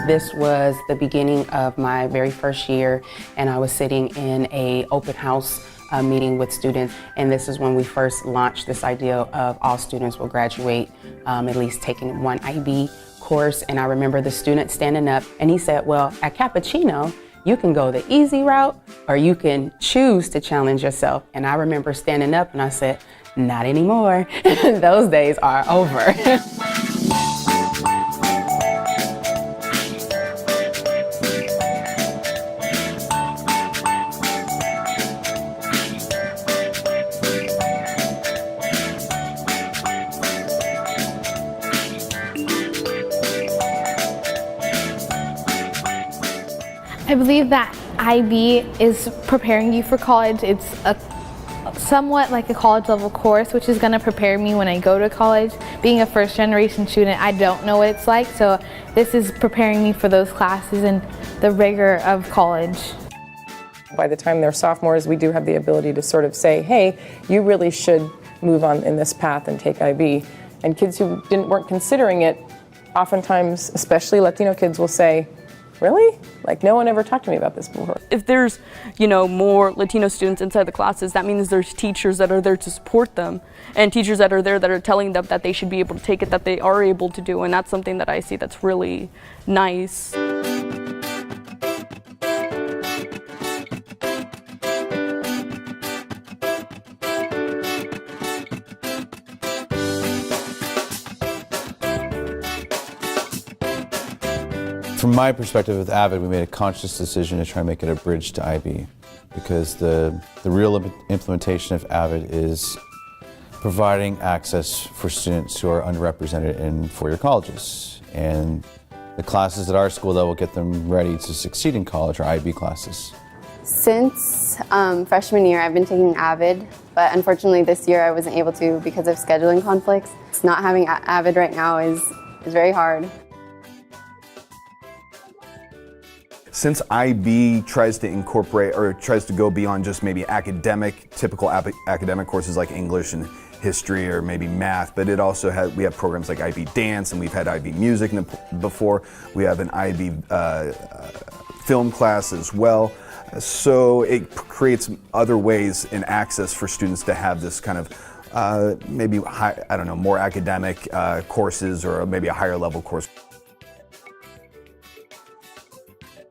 This was the beginning of my very first year, and I was sitting in an open house meeting with students, and this is when we first launched this idea of all students will graduate at least taking one IB course. And I remember the student standing up and he said, well, at Capuchino, you can go the easy route or you can choose to challenge yourself. And I remember standing up and I said, not anymore. Those days are over. I believe that IB is preparing you for college. It's somewhat like a college level course, which is going to prepare me when I go to college. Being a first generation student, I don't know what it's like, so this is preparing me for those classes and the rigor of college. By the time they're sophomores, we do have the ability to sort of say, hey, you really should move on in this path and take IB. And kids who weren't considering it, oftentimes, especially Latino kids, will say, really? Like, no one ever talked to me about this before. If there's, more Latino students inside the classes, that means there's teachers that are there to support them and teachers that are there that are telling them that they should be able to take it, that they are able to do, and that's something that I see that's really nice. From my perspective with AVID, we made a conscious decision to try and make it a bridge to IB, because the real implementation of AVID is providing access for students who are underrepresented in four-year colleges. And the classes at our school that will get them ready to succeed in college are IB classes. Since freshman year, I've been taking AVID, but unfortunately this year I wasn't able to because of scheduling conflicts. Not having AVID right now is very hard. Since IB tries to incorporate or tries to go beyond just maybe typical academic courses like English and history or maybe math, but it also we have programs like IB dance, and we've had IB music before. We have an IB film class as well. So it creates other ways and access for students to have this kind of maybe more academic courses, or maybe a higher level course.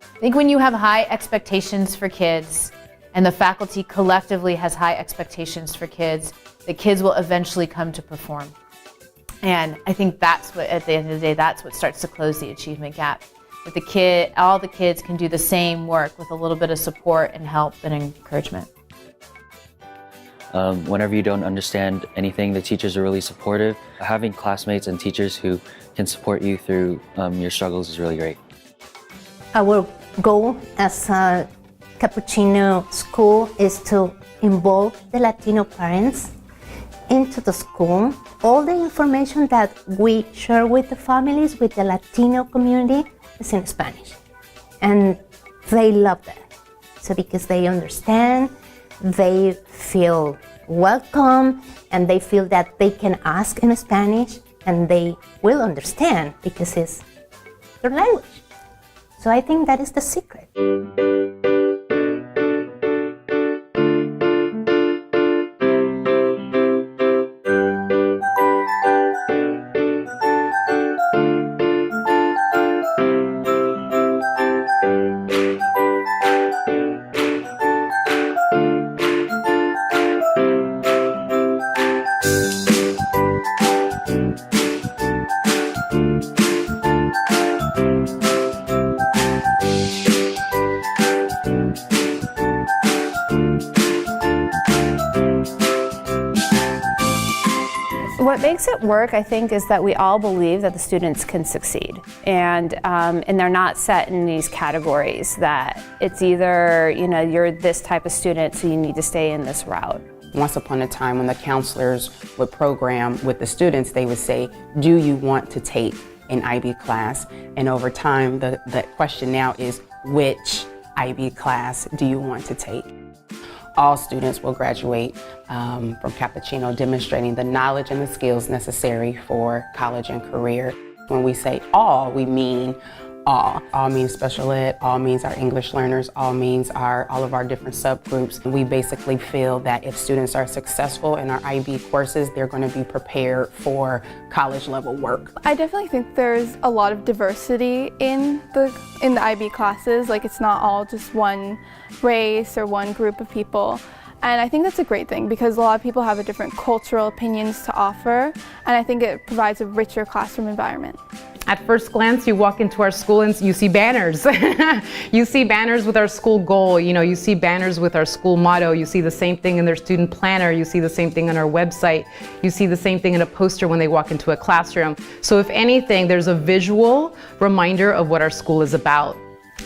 I think when you have high expectations for kids and the faculty collectively has high expectations for kids, the kids will eventually come to perform. And I think that's what, at the end of the day, that's what starts to close the achievement gap. That all the kids can do the same work with a little bit of support and help and encouragement. Whenever you don't understand anything, the teachers are really supportive. Having classmates and teachers who can support you through your struggles is really great. Our goal as a Capuchino school is to involve the Latino parents into the school. All the information that we share with the families, with the Latino community, is in Spanish. And they love that. So because they understand, they feel welcome, and they feel that they can ask in Spanish and they will understand because it's their language. So I think that is the secret. What makes it work, I think, is that we all believe that the students can succeed, and they're not set in these categories that it's either, you know, you're this type of student, so you need to stay in this route. Once upon a time, when the counselors would program with the students, they would say, do you want to take an IB class? And over time, the question now is, which IB class do you want to take? All students will graduate from Capuchino demonstrating the knowledge and the skills necessary for college and career. When we say all, we mean all. All means special ed, all means our English learners, all means all of our different subgroups. We basically feel that if students are successful in our IB courses, they're going to be prepared for college level work. I definitely think there's a lot of diversity in the IB classes. Like, it's not all just one race or one group of people. And I think that's a great thing because a lot of people have a different cultural opinions to offer, and I think it provides a richer classroom environment. At first glance, you walk into our school and you see banners. You see banners with our school goal, you know, you see banners with our school motto, you see the same thing in their student planner, you see the same thing on our website, you see the same thing in a poster when they walk into a classroom. So if anything, there's a visual reminder of what our school is about.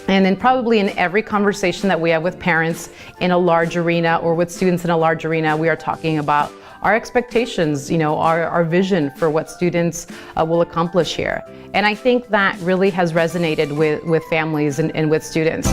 And then probably in every conversation that we have with parents in a large arena or with students in a large arena, we are talking about our expectations, you know, our vision for what students will accomplish here. And I think that really has resonated with families and with students.